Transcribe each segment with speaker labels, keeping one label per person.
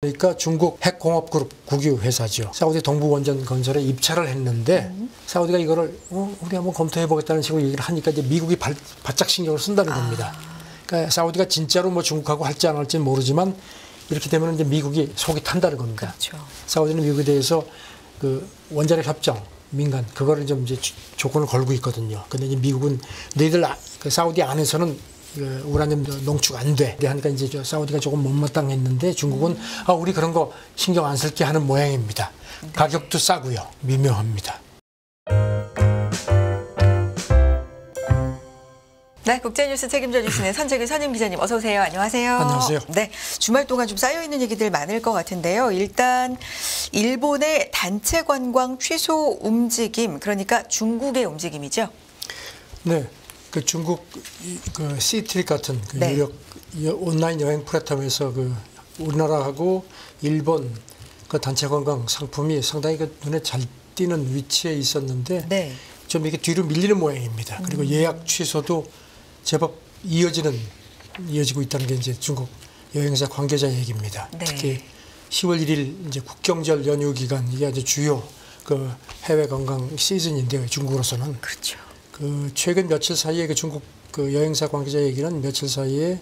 Speaker 1: 그러니까 중국 핵공업그룹 국유 회사죠. 사우디 동부원전 건설에 입찰을 했는데 사우디가 이거를 우리 한번 검토해보겠다는 식으로 얘기를 하니까 이제 미국이 바짝 신경을 쓴다는 겁니다. 그러니까 사우디가 진짜로 뭐 중국하고 할지 안 할지는 모르지만 이렇게 되면 이제 미국이 속이 탄다는 겁니다.
Speaker 2: 그렇죠.
Speaker 1: 사우디는 미국에 대해서 그 원자력 협정 민간 그거를 좀 이제 조건을 걸고 있거든요. 근데 이제 미국은 너희들 그 사우디 안에서는 우라늄 농축 안 돼. 하니까 이제 사우디가 조금 못마땅했는데 중국은 우리 그런 거 신경 안 쓸게 하는 모양입니다. 네. 가격도 싸고요. 미묘합니다.
Speaker 2: 네, 국제뉴스 책임져 주시는 선재규 선임 기자님 어서 오세요. 안녕하세요.
Speaker 1: 안녕하세요.
Speaker 2: 네, 주말 동안 좀 쌓여 있는 얘기들 많을 것 같은데요. 일단 일본의 단체 관광 취소 움직임, 그러니까 중국의 움직임이죠.
Speaker 1: 네, 그 중국 그 시트릭 같은 그
Speaker 2: 네.
Speaker 1: 유력 온라인 여행 플랫폼에서 그 우리나라하고 일본 그 단체 관광 상품이 상당히 그 눈에 잘 띄는 위치에 있었는데
Speaker 2: 네.
Speaker 1: 좀 이렇게 뒤로 밀리는 모양입니다. 그리고 예약 취소도 제법 이어지고 있다는 게 이제 중국 여행사 관계자 얘기입니다.
Speaker 2: 네.
Speaker 1: 특히 10월 1일 이제 국경절 연휴 기간 이게 아주 주요 그 해외 관광 시즌인데요. 중국으로서는
Speaker 2: 그렇죠.
Speaker 1: 그 최근 며칠 사이에 그 중국 그 여행사 관계자 얘기는 며칠 사이에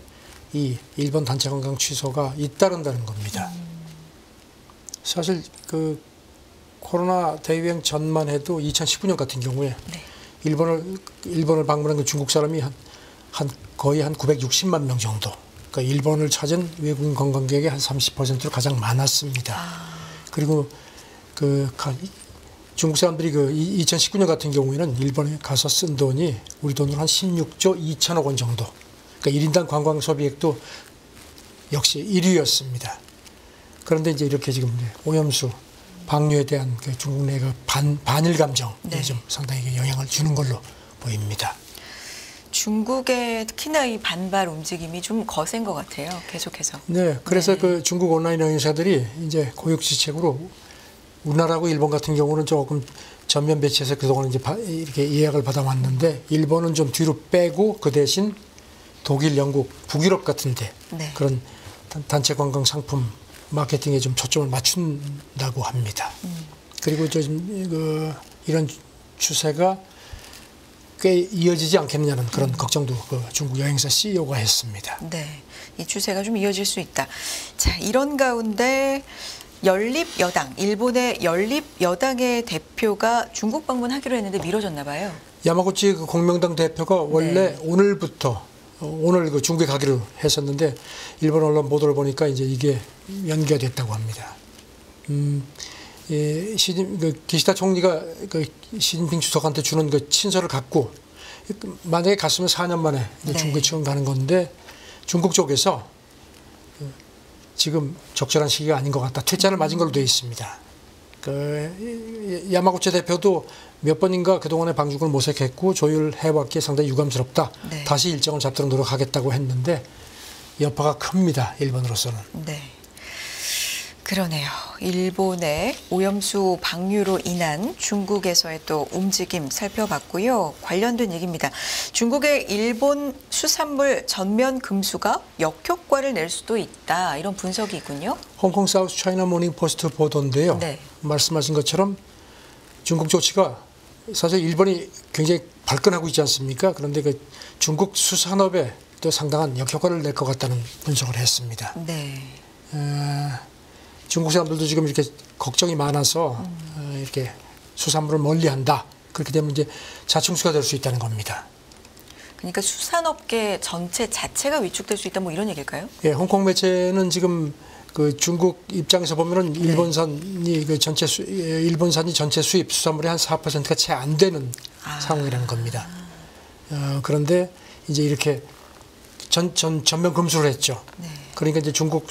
Speaker 1: 이 일본 단체 관광 취소가 잇따른다는 겁니다. 사실 그 코로나 대유행 전만 해도 2019년 같은 경우에
Speaker 2: 네.
Speaker 1: 일본을 방문한 그 중국 사람이 거의 한 960만 명 정도. 그러니까 일본을 찾은 외국인 관광객의 한 30%로 가장 많았습니다. 그리고 그 중국 사람들이 그 2019년 같은 경우에는 일본에 가서 쓴 돈이 우리 돈으로 한 16조 2천억 원 정도. 그러니까 1인당 관광 소비액도 역시 1위였습니다. 그런데 이제 이렇게 지금 오염수 방류에 대한 그 중국 내 그 반일 감정에
Speaker 2: 네.
Speaker 1: 좀 상당히 영향을 주는 걸로 보입니다.
Speaker 2: 중국의 특히나 이 반발 움직임이 좀 거센 것 같아요. 계속해서.
Speaker 1: 네, 그래서
Speaker 2: 네.
Speaker 1: 그 중국 온라인 여행사들이 이제 고육지책으로 우리나라하고 일본 같은 경우는 조금 전면 배치해서 그동안 이제 이렇게 예약을 받아왔는데 일본은 좀 뒤로 빼고 그 대신 독일, 영국, 북유럽 같은데
Speaker 2: 네.
Speaker 1: 그런 단체 관광 상품 마케팅에 좀 초점을 맞춘다고 합니다. 그리고 이런 추세가 꽤 이어지지 않겠느냐는 그런 걱정도 그 중국 여행사 CEO가 했습니다.
Speaker 2: 네, 이 추세가 좀 이어질 수 있다. 자, 이런 가운데 연립여당, 일본의 연립여당의 대표가 중국 방문하기로 했는데 미뤄졌나 봐요.
Speaker 1: 야마구치 그 공명당 대표가 원래
Speaker 2: 네.
Speaker 1: 오늘 그 중국에 가기로 했었는데 일본 언론 보도를 보니까 이제 이게 연기가 됐다고 합니다. 기시다 총리가 그 시진핑 주석한테 주는 그 친서를 갖고 만약에 갔으면 4년 만에 이제
Speaker 2: 네.
Speaker 1: 중국에 처음 가는 건데 중국 쪽에서 지금 적절한 시기가 아닌 것 같다. 퇴짜를 맞은 걸로 되어 있습니다. 그 야마구치 대표도 몇 번인가 그동안에 방중을 모색했고 조율해왔기에 상당히 유감스럽다.
Speaker 2: 네.
Speaker 1: 다시 일정을 잡도록 노력하겠다고 했는데 여파가 큽니다. 일본으로서는.
Speaker 2: 네. 그러네요. 일본의 오염수 방류로 인한 중국에서의 또 움직임 살펴봤고요. 관련된 얘기입니다. 중국의 일본 수산물 전면 금수가 역효과를 낼 수도 있다. 이런 분석이 있군요.
Speaker 1: 홍콩 사우스 차이나 모닝 포스트 보도인데요.
Speaker 2: 네.
Speaker 1: 말씀하신 것처럼 중국 조치가 사실 일본이 굉장히 발끈하고 있지 않습니까? 그런데 그 중국 수산업에 또 상당한 역효과를 낼 것 같다는 분석을 했습니다.
Speaker 2: 네.
Speaker 1: 중국 사람들도 지금 이렇게 걱정이 많아서 이렇게 수산물을 멀리한다. 그렇게 되면 이제 자충수가 될 수 있다는 겁니다.
Speaker 2: 그러니까 수산업계 전체 자체가 위축될 수 있다 뭐 이런 얘기일까요?
Speaker 1: 예, 홍콩 매체는 지금 그 중국 입장에서 보면은 일본산이 일본산이 전체 수입 수산물의 한 4%가 채 안 되는 상황이라는 겁니다. 그런데 이제 이렇게 전면 금수를 했죠.
Speaker 2: 네.
Speaker 1: 그러니까 이제 중국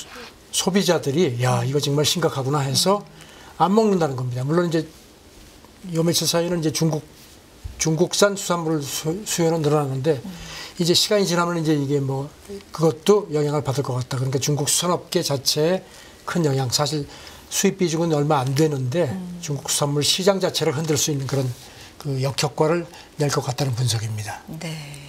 Speaker 1: 소비자들이 야 이거 정말 심각하구나 해서 안 먹는다는 겁니다. 물론 이제 요 며칠 사이에는 이제 중국산 수산물 수요는 늘어나는데 이제 시간이 지나면 이제 이게 뭐 그것도 영향을 받을 것 같다. 그러니까 중국 수산업계 자체에 큰 영향. 사실 수입 비중은 얼마 안 되는데 중국 수산물 시장 자체를 흔들 수 있는 그런 그 역효과를 낼 것 같다는 분석입니다.
Speaker 2: 네.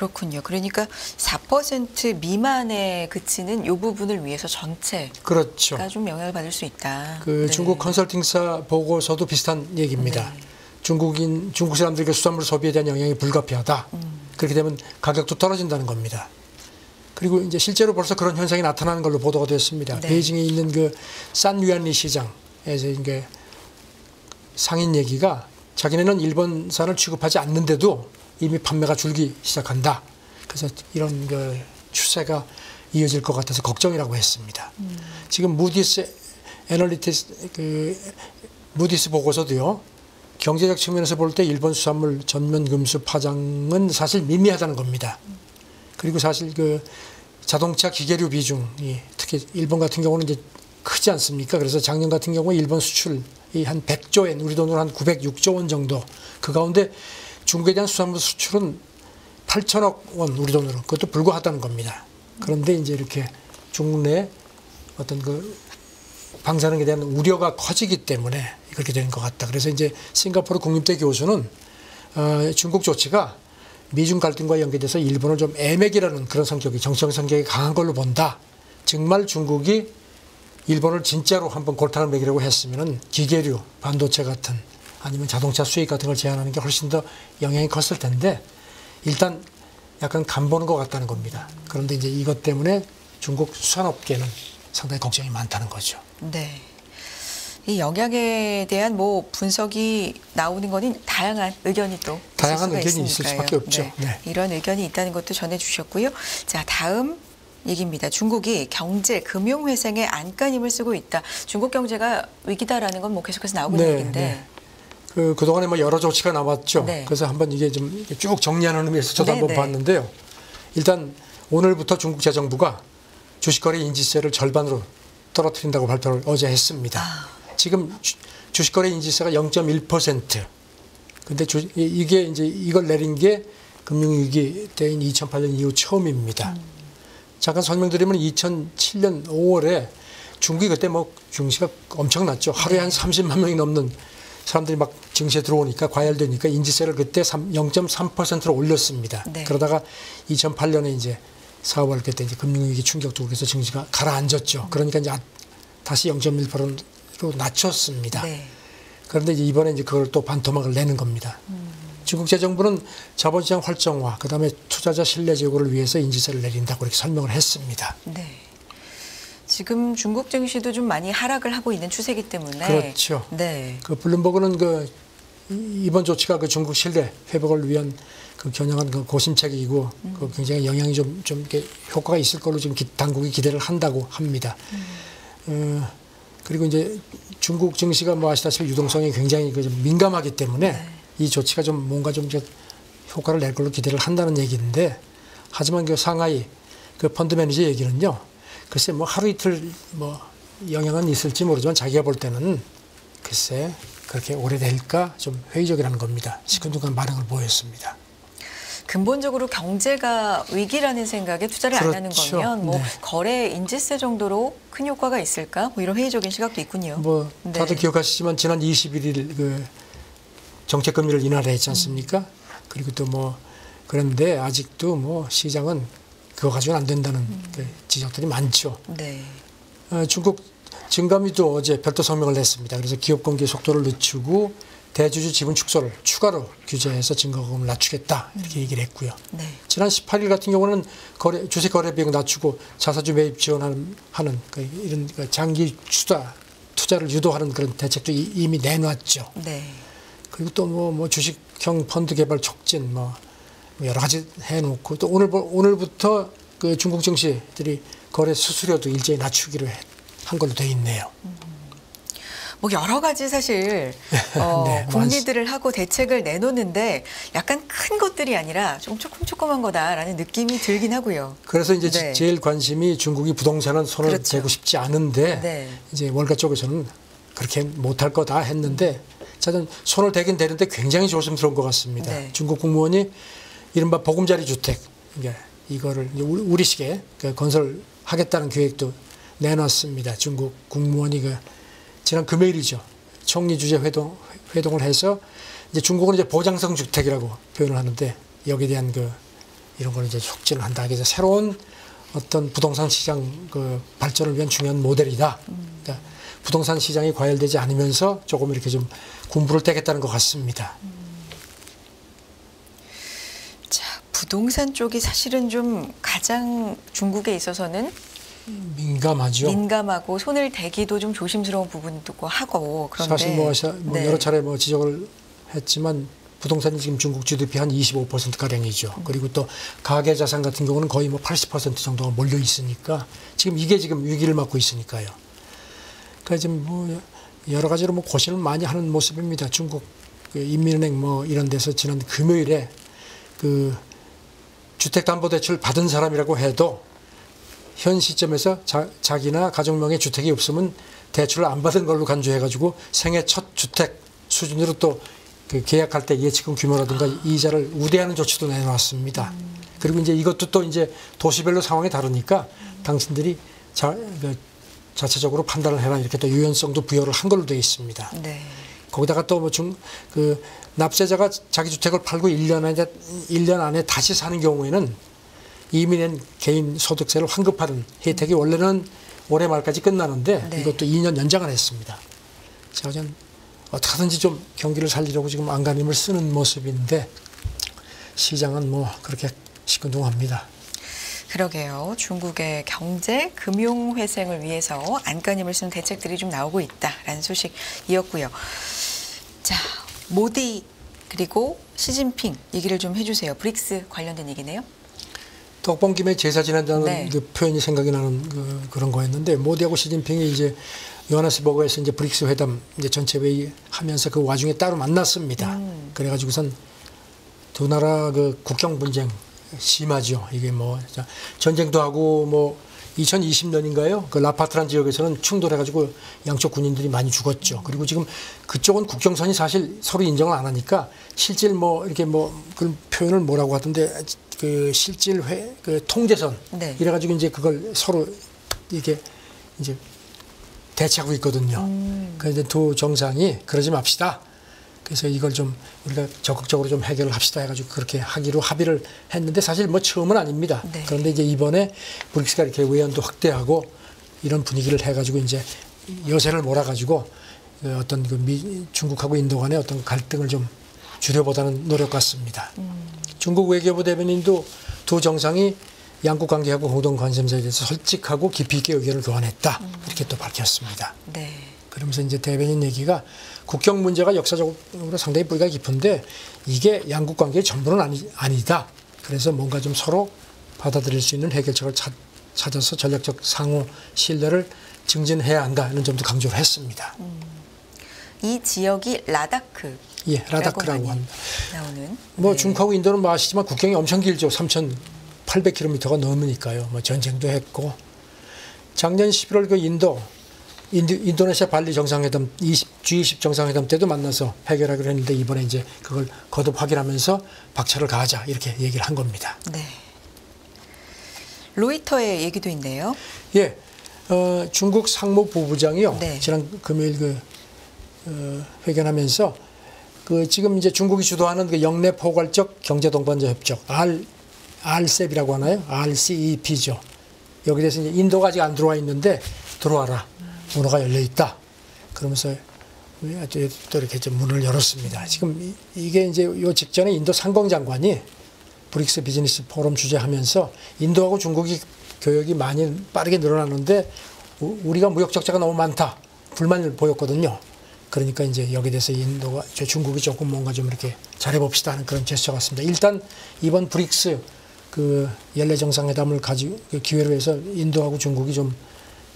Speaker 2: 그렇군요. 그러니까 4% 미만에 그치는 이 부분을 위해서 전체가
Speaker 1: 그렇죠.
Speaker 2: 좀 영향을 받을 수 있다.
Speaker 1: 그
Speaker 2: 네.
Speaker 1: 중국 컨설팅사 보고서도 비슷한 얘기입니다.
Speaker 2: 네.
Speaker 1: 중국 사람들에게 수산물 소비에 대한 영향이 불가피하다. 그렇게 되면 가격도 떨어진다는 겁니다. 그리고 이제 실제로 벌써 그런 현상이 나타나는 걸로 보도가 됐습니다.
Speaker 2: 네.
Speaker 1: 베이징에 있는 그 산유안리 시장에서 이게 상인 얘기가 자기네는 일본산을 취급하지 않는데도 이미 판매가 줄기 시작한다. 그래서 이런 그 추세가 이어질 것 같아서 걱정이라고 했습니다. 지금 무디스 무디스 보고서도요. 경제적 측면에서 볼 때 일본 수산물 전면 금수 파장은 사실 미미하다는 겁니다. 그리고 사실 그 자동차 기계류 비중이 특히 일본 같은 경우는 이제 크지 않습니까? 그래서 작년 같은 경우에 일본 수출이 한 100조 엔, 우리 돈으로 한 906조 원 정도. 그 가운데 중국에 대한 수산물 수출은 8천억 원 우리 돈으로 그것도 불과하다는 겁니다. 그런데 이제 이렇게 중국 내 어떤 그 방사능에 대한 우려가 커지기 때문에 그렇게 되는 것 같다. 그래서 이제 싱가포르 국립대 교수는 중국 조치가 미중 갈등과 연계돼서 일본을 좀 애매기라는 그런 성격이 정치적 성격이 강한 걸로 본다. 정말 중국이 일본을 진짜로 한번 골탕을 먹이려고 했으면은 기계류, 반도체 같은 아니면 자동차 수입 같은 걸 제한하는 게 훨씬 더 영향이 컸을 텐데 일단 약간 간보는 것 같다는 겁니다. 그런데 이제 이것 때문에 중국 수산업계는 상당히 걱정이 많다는 거죠.
Speaker 2: 네. 이 영향에 대한 뭐 분석이 나오는 거는 다양한 의견이 또
Speaker 1: 다양한 의견이
Speaker 2: 있을
Speaker 1: 있을
Speaker 2: 수가
Speaker 1: 수밖에
Speaker 2: 있으니까요.
Speaker 1: 없죠.
Speaker 2: 네.
Speaker 1: 네.
Speaker 2: 이런 의견이 있다는 것도 전해주셨고요. 자, 다음 얘기입니다. 중국이 경제, 금융 회생에 안간힘을 쓰고 있다. 중국 경제가 위기다라는 건 뭐 계속해서 나오고 있는 얘기인데.
Speaker 1: 그동안에 뭐 여러 조치가 나왔죠.
Speaker 2: 네.
Speaker 1: 그래서 한번 이게 좀 쭉 정리하는 의미에서 저도 한번
Speaker 2: 네.
Speaker 1: 봤는데요. 일단 오늘부터 중국 재정부가 주식거래 인지세를 절반으로 떨어뜨린다고 발표를 어제 했습니다. 지금 주식거래 인지세가 0.1%. 근데 이게 이제 이걸 내린 게 금융위기 때인 2008년 이후 처음입니다. 잠깐 설명드리면 2007년 5월에 중국이 그때 뭐 증시가 엄청났죠. 하루에 한 30만 명이 넘는 사람들이 막 증시에 들어오니까 과열되니까 인지세를 그때 0.3%로 올렸습니다.
Speaker 2: 네.
Speaker 1: 그러다가 2008년에 이제 4월 그때 이제 금융위기 충격도 그래서 증시가 가라앉았죠. 그러니까 이제 다시 0.1%로 낮췄습니다.
Speaker 2: 네.
Speaker 1: 그런데 이제 이번에 이제 그걸 또 반토막을 내는 겁니다. 중국 재정부는 자본시장 활성화, 그다음에 투자자 신뢰 제고를 위해서 인지세를 내린다고 이렇게 설명을 했습니다.
Speaker 2: 네. 지금 중국 증시도 좀 많이 하락을 하고 있는 추세이기 때문에.
Speaker 1: 그렇죠.
Speaker 2: 네.
Speaker 1: 그 블룸버그는 그 이번 조치가 그 중국 신뢰 회복을 위한 그 겨냥한 그 고심책이고 그 굉장히 영향이 좀 이렇게 효과가 있을 걸로 지금 당국이 기대를 한다고 합니다. 그리고 이제 중국 증시가 뭐 아시다시피 유동성이 굉장히 그 좀 민감하기 때문에 이 조치가 좀 뭔가 좀 효과를 낼 걸로 기대를 한다는 얘기인데 하지만 그 상하이 그 펀드 매니저 얘기는요. 글쎄 뭐 하루 이틀 뭐 영향은 있을지 모르지만 자기가 볼 때는 글쎄 그렇게 오래될까 좀 회의적이라는 겁니다. 시큰둥한 반응을 보였습니다.
Speaker 2: 근본적으로 경제가 위기라는 생각에 투자를 안 하는
Speaker 1: 그렇죠.
Speaker 2: 거면 뭐
Speaker 1: 네.
Speaker 2: 거래 인지세 정도로 큰 효과가 있을까? 뭐 이런 회의적인 시각도 있군요.
Speaker 1: 뭐
Speaker 2: 네.
Speaker 1: 다들 기억하시지만 지난 21일 그 정책 금리를 인하했지 않습니까? 그리고 또 뭐 그런데 아직도 뭐 시장은 그거 가지고는 안 된다는 그 지적들이 많죠.
Speaker 2: 네.
Speaker 1: 중국 증감위도 어제 별도 성명을 냈습니다. 그래서 기업 공개 속도를 늦추고 대주주 지분 축소를 추가로 규제해서 증거금을 낮추겠다 이렇게 얘기를 했고요.
Speaker 2: 네.
Speaker 1: 지난 18일 같은 경우는 주식 거래 비용 낮추고 자사주 매입 지원하는 이런 장기 투자를 유도하는 그런 대책도 이미 내놨죠.
Speaker 2: 네.
Speaker 1: 그리고 또 뭐 주식형 펀드 개발 촉진 뭐 여러 가지 해놓고 또 오늘부터 그 중국 증시들이 거래 수수료도 일제히 낮추기로 한 걸로 돼 있네요.
Speaker 2: 뭐 여러 가지 사실
Speaker 1: 네,
Speaker 2: 국리들을 하고 대책을 내놓는데 약간 큰 것들이 아니라 좀 조금조금한 거다라는 느낌이 들긴 하고요.
Speaker 1: 그래서 이제
Speaker 2: 네.
Speaker 1: 제일 관심이 중국이 부동산은 손을
Speaker 2: 그렇죠.
Speaker 1: 대고 싶지 않은데
Speaker 2: 네.
Speaker 1: 이제 월가 쪽에서는 그렇게 못할 거다 했는데 저는 손을 대긴 대는데 굉장히 조심스러운 것 같습니다.
Speaker 2: 네.
Speaker 1: 중국 국무원이 이른바 보금자리 주택 이거를 우리식에 건설하겠다는 계획도 내놨습니다. 중국 국무원이 지난 금요일이죠. 총리 주재 회동을 해서 이제 중국은 이제 보장성 주택이라고 표현을 하는데 여기에 대한 이런 걸 이제 촉진을 한다. 그래서 새로운 어떤 부동산 시장 그 발전을 위한 중요한 모델이다. 그러니까 부동산 시장이 과열되지 않으면서 조금 이렇게 좀 군부를 떼겠다는 것 같습니다.
Speaker 2: 자, 부동산 쪽이 사실은 좀 가장 중국에 있어서는
Speaker 1: 민감하죠.
Speaker 2: 민감하고 손을 대기도 좀 조심스러운 부분도 하고 그런데
Speaker 1: 사실 뭐
Speaker 2: 네.
Speaker 1: 여러 차례 뭐 지적을 했지만 부동산이 지금 중국 GDP 한 25% 가량이죠. 그리고 또 가계 자산 같은 경우는 거의 뭐 80% 정도가 몰려 있으니까 지금 이게 지금 위기를 맞고 있으니까요. 그러니까 지금 뭐 여러 가지로 뭐 고심을 많이 하는 모습입니다. 중국 그 인민은행 뭐 이런 데서 지난 금요일에 그 주택담보대출 받은 사람이라고 해도 현 시점에서 자기나 가족명의 주택이 없으면 대출을 안 받은 걸로 간주해가지고 생애 첫 주택 수준으로 또 그 계약할 때 예치금 규모라든가 이자를 우대하는 조치도 내놓았습니다. 그리고 이제 이것도 또 이제 도시별로 상황이 다르니까 당신들이 자체적으로 판단을 해라 이렇게 또 유연성도 부여를 한 걸로 되어 있습니다.
Speaker 2: 네.
Speaker 1: 거기다가 또 뭐 그 납세자가 자기 주택을 팔고 1년 안에 다시 사는 경우에는 이민인 개인 소득세를 환급하는 혜택이 원래는 올해 말까지 끝나는데
Speaker 2: 네.
Speaker 1: 이것도 2년 연장을 했습니다. 제가 전 어떻게든지 좀 경기를 살리려고 지금 안간힘을 쓰는 모습인데 시장은 뭐 그렇게 시큰둥합니다.
Speaker 2: 그러게요. 중국의 경제, 금융 회생을 위해서 안간힘을 쓰는 대책들이 좀 나오고 있다라는 소식이었고요. 자, 모디 그리고 시진핑 얘기를 좀 해주세요. 브릭스 관련된 얘기네요.
Speaker 1: 떡봉 김에 제사 지낸다는
Speaker 2: 네.
Speaker 1: 그 표현이 생각이 나는 그런 거였는데 모디하고 시진핑이 이제 요하네스버그에서 이제 브릭스 회담 이제 전체 회의 하면서 그 와중에 따로 만났습니다. 그래가지고선 두 나라 그 국경 분쟁 심하죠. 이게 뭐 전쟁도 하고 뭐 2020년인가요? 그 라파트란 지역에서는 충돌해가지고 양쪽 군인들이 많이 죽었죠. 그리고 지금 그쪽은 국경선이 사실 서로 인정을 안 하니까 실질 뭐 이렇게 뭐 그 표현을 뭐라고 하던데 그 실질 그 통제선
Speaker 2: 네.
Speaker 1: 이래가지고 이제 그걸 서로 이게 이제 대치하고 있거든요. 그래서 두 정상이 그러지 맙시다. 그래서 이걸 좀 우리가 적극적으로 좀 해결을 합시다 해가지고 그렇게 하기로 합의를 했는데 사실 뭐 처음은 아닙니다.
Speaker 2: 네.
Speaker 1: 그런데 이제 이번에 브릭스가 이렇게 외연도 확대하고 이런 분위기를 해가지고 이제 여세를 몰아가지고 어떤 그 중국하고 인도 간의 어떤 갈등을 좀 줄여보자는 노력 같습니다. 중국 외교부 대변인도 두 정상이 양국 관계하고 공동 관심사에 대해서 솔직하고 깊이 있게 의견을 교환했다. 이렇게 또 밝혔습니다.
Speaker 2: 네.
Speaker 1: 그러면서 이제 대변인 얘기가 국경 문제가 역사적으로 상당히 뿌리가 깊은데 이게 양국 관계의 전부는 아니다. 그래서 뭔가 좀 서로 받아들일 수 있는 해결책을 찾아서 전략적 상호 신뢰를 증진해야 한다. 이런 점도 강조를 했습니다.
Speaker 2: 이 지역이 라다크.
Speaker 1: 예, 라다크라고 합니다.
Speaker 2: 나오는.
Speaker 1: 뭐
Speaker 2: 네.
Speaker 1: 중국하고 인도는 뭐 아시지만 국경이 엄청 길죠. 3,800km가 넘으니까요. 뭐 전쟁도 했고 작년 11월 그 인도네시아 발리 정상회담 G20 정상회담 때도 만나서 해결하기로 했는데 이번에 이제 그걸 거듭 확인하면서 박차를 가하자 이렇게 얘기를 한 겁니다.
Speaker 2: 네. 로이터의 얘기도 있네요.
Speaker 1: 예, 중국 상무부부장이요.
Speaker 2: 네.
Speaker 1: 지난 금요일 회견하면서 그 지금 이제 중국이 주도하는 그 영내 포괄적 경제 동반자 협정 RCEP이라고 하나요? RCEP죠. 여기 대해서 이제 인도가 아직 안 들어와 있는데 들어와라. 문호가 열려 있다. 그러면서 또 이렇게 좀 문을 열었습니다. 지금 이게 이제 요 직전에 인도 상공장관이 브릭스 비즈니스 포럼 주재하면서 인도하고 중국이 교역이 많이 빠르게 늘어나는데 우리가 무역 적자가 너무 많다. 불만을 보였거든요. 그러니까 이제 여기 대해서 중국이 조금 뭔가 좀 이렇게 잘해봅시다 하는 그런 제스처 같습니다. 일단 이번 브릭스 그 연례 정상회담을 가지고 기회로 해서 인도하고 중국이 좀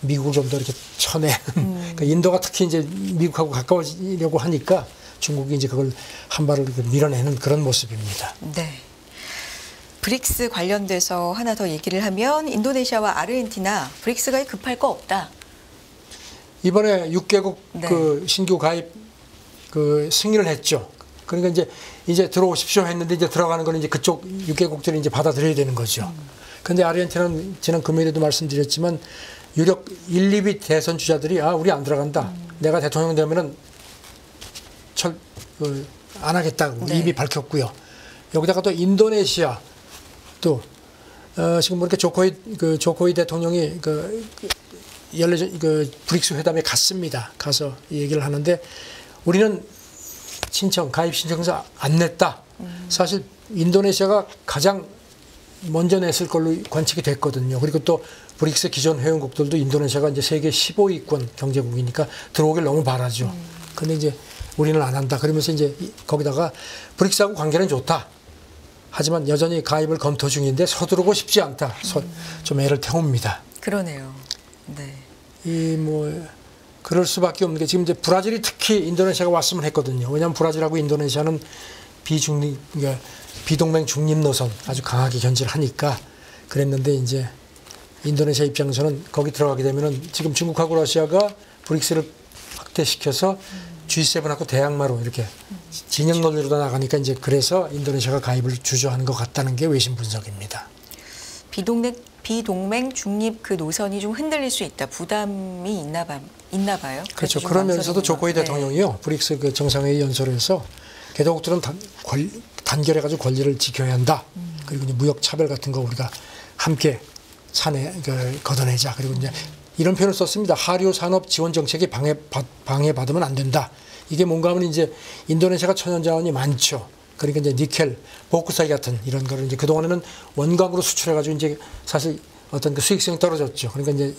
Speaker 1: 미국을 좀 더 이렇게 쳐내는 그러니까 인도가 특히 이제 미국하고 가까워지려고 하니까 중국이 이제 그걸 한 발을 밀어내는 그런 모습입니다.
Speaker 2: 네. 브릭스 관련돼서 하나 더 얘기를 하면 인도네시아와 아르헨티나 브릭스가 급할 거 없다.
Speaker 1: 이번에 6개국
Speaker 2: 네.
Speaker 1: 그 신규 가입 그 승인을 했죠. 그러니까 이제 들어오십시오 했는데 이제 들어가는 거는 이제 그쪽 6개국들이 이제 받아들여야 되는 거죠. 그런데 아르헨티나는 지난 금요일에도 말씀드렸지만 유력 1, 2위 대선 주자들이 우리 안 들어간다. 내가 대통령 되면은 안 하겠다고
Speaker 2: 네.
Speaker 1: 이미 밝혔고요. 여기다가 또 인도네시아 또 지금 보니까 조코이 대통령이 브릭스 회담에 갔습니다. 가서 얘기를 하는데 우리는 가입 신청서 안 냈다. 사실 인도네시아가 가장 먼저 냈을 걸로 관측이 됐거든요. 그리고 또 브릭스 기존 회원국들도 인도네시아가 이제 세계 15위권 경제국이니까 들어오길 너무 바라죠. 근데 이제 우리는 안 한다. 그러면서 이제 거기다가 브릭스하고 관계는 좋다. 하지만 여전히 가입을 검토 중인데 서두르고 싶지 않다. 좀 애를 태웁니다.
Speaker 2: 그러네요. 네.
Speaker 1: 그럴 수밖에 없는 게 지금 이제 브라질이 특히 인도네시아가 왔으면 했거든요. 왜냐하면 브라질하고 인도네시아는 비동맹 중립 노선 아주 강하게 견지를 하니까 그랬는데 이제 인도네시아 입장에서는 거기 들어가게 되면은 지금 중국하고 러시아가 브릭스를 확대시켜서 G7하고 대항마로 이렇게 진영 논리로 나가니까 이제 그래서 인도네시아가 가입을 주저하는 것 같다는 게 외신 분석입니다.
Speaker 2: 비동맹 중립 그 노선이 좀 흔들릴 수 있다. 부담이 있나 봐요.
Speaker 1: 그렇죠. 그러면서도 조코이 대통령이요. 브릭스 그 정상회의 연설에서 개도국들은 단결해가지고 권리를 지켜야 한다. 그리고 이제 무역 차별 같은 거 우리가 함께 걷어내자. 그리고 이제 이런 표현을 썼습니다. 하류 산업 지원 정책이 방해받으면 안 된다. 이게 뭔가 하면 이제 인도네시아가 천연 자원이 많죠. 그러니까 이제 니켈, 보크사이 같은 이런 거를 이제 그동안에는 원광으로 수출해가지고 이제 사실 어떤 그 수익성이 떨어졌죠. 그러니까 이제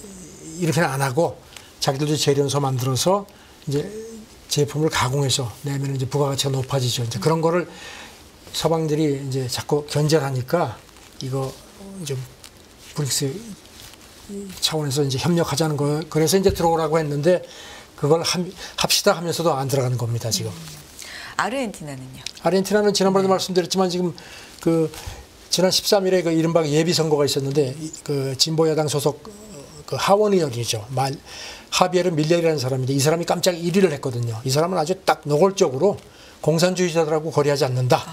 Speaker 1: 이렇게는 안 하고 자기들도 재련소 만들어서 이제 제품을 가공해서 내면 이제 부가가치가 높아지죠. 이제 그런 거를 서방들이 이제 자꾸 견제하니까 이거 좀 브릭스 차원에서 이제 협력하자는 거. 그래서 이제 들어오라고 했는데 그걸 합시다 하면서도 안 들어가는 겁니다, 지금.
Speaker 2: 아르헨티나는요?
Speaker 1: 아르헨티나는 지난번에도 말씀드렸지만 지금 지난 13일에 그 이른바 예비 선거가 있었는데 그 진보 야당 소속 그 하원 의원이죠. 하비에르 밀레이라는 사람인데 이 사람이 깜짝 1위를 했거든요. 이 사람은 아주 딱 노골적으로 공산주의자들하고 거래하지 않는다.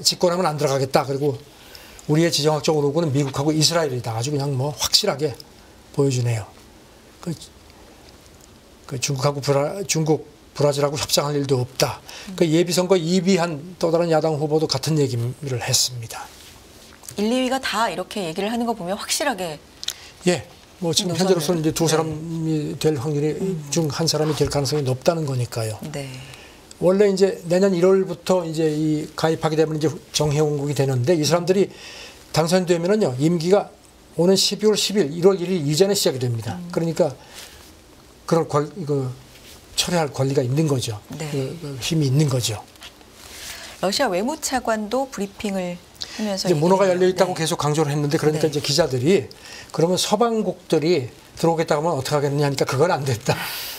Speaker 1: 집권하면 안 들어가겠다. 그리고 우리의 지정학적 우호국은 미국하고 이스라엘이다. 아주 그냥 확실하게 보여주네요. 중국 브라질하고 협상할 일도 없다. 그 예비선거 2위한 또 다른 야당 후보도 같은 얘기를 했습니다.
Speaker 2: 1, 2위가 다 이렇게 얘기를 하는 거 보면 확실하게.
Speaker 1: 예. 지금 현재로서는 이제 두 사람이 될 확률이 중 한 사람이 될 가능성이 높다는 거니까요.
Speaker 2: 네. 원래
Speaker 1: 이제 내년 1월부터 이제 이 가입하게 되면 이제 정회원국이 되는데 이 사람들이 당선되면은요 임기가 오는 12월 10일, 1월 1일 이전에 시작이 됩니다. 그러니까 그걸 철회할 권리가 있는 거죠.
Speaker 2: 네.
Speaker 1: 힘이 있는 거죠.
Speaker 2: 러시아 외무차관도 브리핑을 하면서
Speaker 1: 이제 문호가 열려 있다고
Speaker 2: 네.
Speaker 1: 계속 강조를 했는데 그러니까 이제 기자들이 그러면 서방국들이 들어오겠다고 하면 어떻게 하겠느냐 하니까 그건 안 됐다.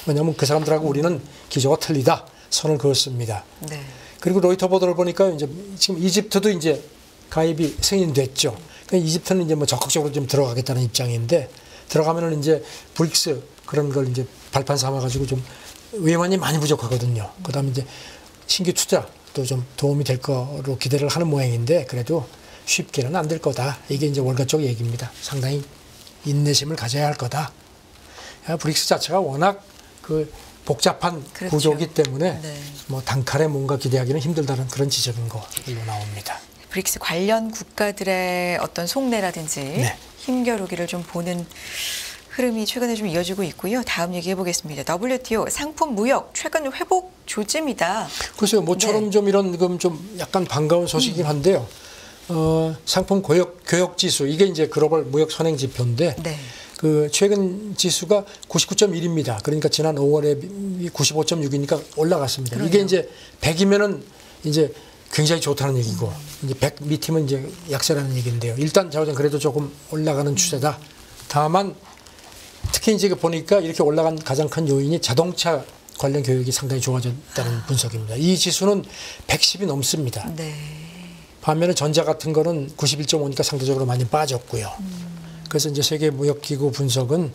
Speaker 1: 왜냐하면 그 사람들하고 우리는 기조가 틀리다. 선을 그었습니다.
Speaker 2: 네.
Speaker 1: 그리고 로이터 보도를 보니까 이제 지금 이집트도 이제 가입이 승인됐죠. 그러니까 이집트는 이제 적극적으로 좀 들어가겠다는 입장인데 들어가면은 이제 브릭스 그런 걸 이제 발판 삼아가지고 좀 외환이 많이 부족하거든요. 그다음에 이제 신규 투자도 좀 도움이 될 거로 기대를 하는 모양인데 그래도 쉽게는 안 될 거다. 이게 이제 월가 쪽 얘기입니다. 상당히 인내심을 가져야 할 거다. 브릭스 자체가 워낙 복잡한
Speaker 2: 그렇죠.
Speaker 1: 구조이기 때문에
Speaker 2: 네.
Speaker 1: 단칼에 뭔가 기대하기는 힘들다는 그런 지적인 걸로 나옵니다.
Speaker 2: 브릭스 관련 국가들의 어떤 속내라든지
Speaker 1: 네.
Speaker 2: 힘겨루기를 좀 보는 흐름이 최근에 좀 이어지고 있고요. 다음 얘기해 보겠습니다. WTO 상품 무역 최근 회복 조짐이다.
Speaker 1: 글쎄요, 모처럼
Speaker 2: 네.
Speaker 1: 좀 이런 좀 약간 반가운 소식이긴 한데요. 상품 교역 지수 이게 이제 글로벌 무역 선행 지표인데
Speaker 2: 네.
Speaker 1: 최근 지수가 99.1입니다. 그러니까 지난 5월에 95.6이니까 올라갔습니다.
Speaker 2: 그러네요.
Speaker 1: 이게 이제 100이면은 이제 굉장히 좋다는 얘기고 이제 100 밑이면 이제 약세라는 얘기인데요. 일단 자우전 그래도 조금 올라가는 추세다. 다만 특히 이제 보니까 이렇게 올라간 가장 큰 요인이 자동차 관련 교육이 상당히 좋아졌다는 분석입니다. 이 지수는 110이 넘습니다.
Speaker 2: 네.
Speaker 1: 반면에 전자 같은 거는 91.5니까 상대적으로 많이 빠졌고요. 그래서 이제 세계무역기구 분석은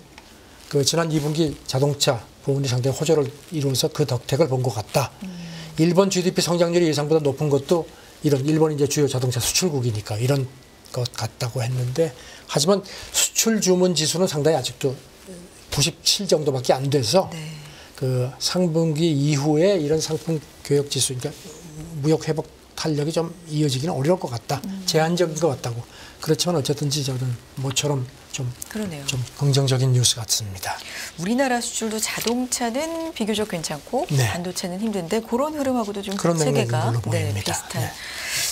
Speaker 1: 지난 2분기 자동차 부분이 상당히 호조를 이루어서 그 덕택을 본 것 같다. 일본 GDP 성장률이 예상보다 높은 것도 일본이 이제 주요 자동차 수출국이니까 이런 것 같다고 했는데 하지만 수출 주문 지수는 상당히 아직도 97 정도밖에 안 돼서 상분기 이후에 이런 상품 교역 지수, 그러니까 무역 회복 탄력이 좀 이어지기는 어려울 것 같다. 제한적인 것 같다고. 그렇지만 어쨌든지 저는 모처럼
Speaker 2: 그러네요.
Speaker 1: 좀 긍정적인 뉴스 같습니다.
Speaker 2: 우리나라 수출도 자동차는 비교적 괜찮고
Speaker 1: 네.
Speaker 2: 반도체는 힘든데 그런 흐름하고도 좀
Speaker 1: 그런
Speaker 2: 세계가
Speaker 1: 걸로 보입니다.
Speaker 2: 비슷한
Speaker 1: 네.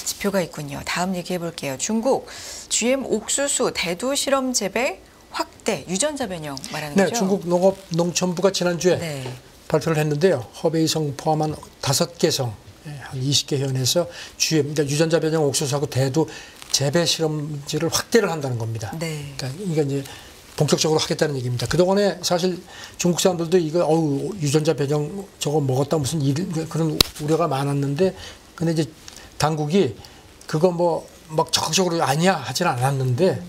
Speaker 2: 지표가 있군요. 다음 얘기해 볼게요. 중국 GM 옥수수 대두 실험 재배 확대 유전자 변형 말하는
Speaker 1: 네,
Speaker 2: 거죠?
Speaker 1: 중국 농업농촌부가 지난주에
Speaker 2: 네.
Speaker 1: 발표를 했는데요. 허베이성 포함한 5개 성, 한 20개 현에서 그러니까 유전자 변형 옥수수하고 대두 재배 실험지를 확대를 한다는 겁니다.
Speaker 2: 네.
Speaker 1: 그러니까 이제 본격적으로 하겠다는 얘기입니다. 그동안에 사실 중국 사람들도 이거 유전자 변형 저거 먹었다 무슨 그런 우려가 많았는데, 근데 이제 당국이 그거 뭐 막 적극적으로 아니야 하지는 않았는데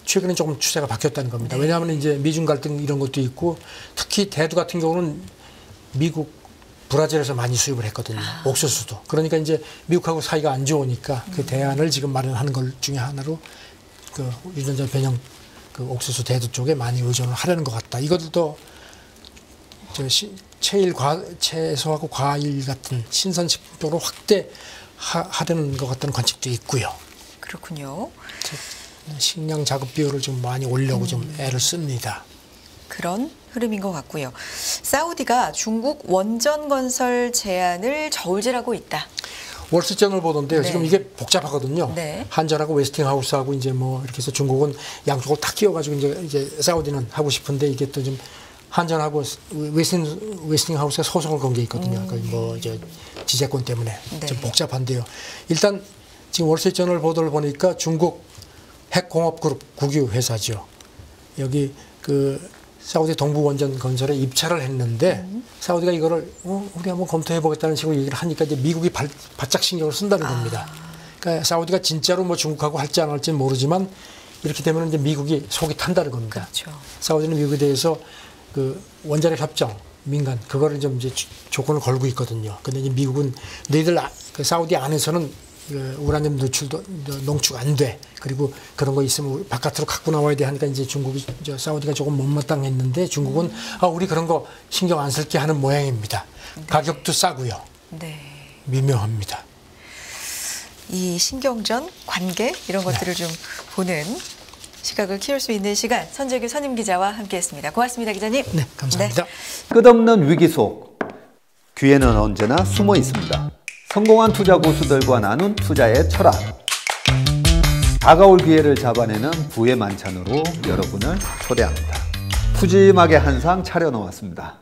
Speaker 1: 최근에 조금 추세가 바뀌었다는 겁니다. 왜냐하면 이제 미중 갈등 이런 것도 있고, 특히 대두 같은 경우는 미국, 브라질에서 많이 수입을 했거든요. 옥수수도. 그러니까 이제 미국하고 사이가 안 좋으니까 그 대안을 지금 마련하는 것 중에 하나로 그 유전자 변형 그 옥수수 대두 쪽에 많이 의존을 하려는 것 같다. 이것도 채소하고 과일 같은 신선식품 쪽으로 확대하려는 것 같다는 관측도 있고요.
Speaker 2: 그렇군요.
Speaker 1: 식량 자급 비율을 좀 많이 올려고 좀 애를 씁니다.
Speaker 2: 그런 흐름인 것 같고요. 사우디가 중국 원전 건설 제한을 저울질하고 있다.
Speaker 1: 월스트리트저널 보던데요.
Speaker 2: 네.
Speaker 1: 지금 이게 복잡하거든요.
Speaker 2: 네.
Speaker 1: 한전하고 웨스팅하우스하고 이제 뭐 이렇게 해서 중국은 양쪽을 다 끼워가지고 이제 사우디는 하고 싶은데, 이게 또 좀 한전하고 웨스팅하우스가 소송을 건 게 있거든요. 그 뭐 이제 지재권 때문에
Speaker 2: 네.
Speaker 1: 좀 복잡한데요. 일단 지금 월스트리트저널 보도를 보니까 중국 핵공업그룹 국유 회사죠. 여기 그 사우디 동부 원전 건설에 입찰을 했는데 사우디가 이거를 우리 한번 검토해 보겠다는 식으로 얘기를 하니까 이제 미국이 바짝 신경을 쓴다는 겁니다. 그러니까 사우디가 진짜로 뭐 중국하고 할지 안 할지는 모르지만 이렇게 되면 이제 미국이 속이 탄다는 겁니다.
Speaker 2: 그렇죠.
Speaker 1: 사우디는 미국에 대해서 그 원자력 협정 민간 그거를 좀 이제 조건을 걸고 있거든요. 근데 이제 미국은 너희들 그 사우디 안에서는 그 우라늄 노출도 농축 안 돼. 그리고 그런 거 있으면 바깥으로 갖고 나와야 돼 하니까 이제 중국이 사우디가 조금 못마땅했는데 중국은 우리 그런 거 신경 안 쓸게 하는 모양입니다.
Speaker 2: 네.
Speaker 1: 가격도 싸고요.
Speaker 2: 네.
Speaker 1: 미묘합니다.
Speaker 2: 이 신경전 관계 이런 것들을 좀 보는 시각을 키울 수 있는 시간, 선재규 선임 기자와 함께했습니다. 고맙습니다, 기자님.
Speaker 1: 네, 감사합니다.
Speaker 2: 네.
Speaker 3: 끝없는 위기 속 기회는 언제나 숨어 있습니다. 성공한 투자 고수들과 나눈 투자의 철학. 다가올 기회를 잡아내는 부의 만찬으로 여러분을 초대합니다. 푸짐하게 한 상 차려놓았습니다.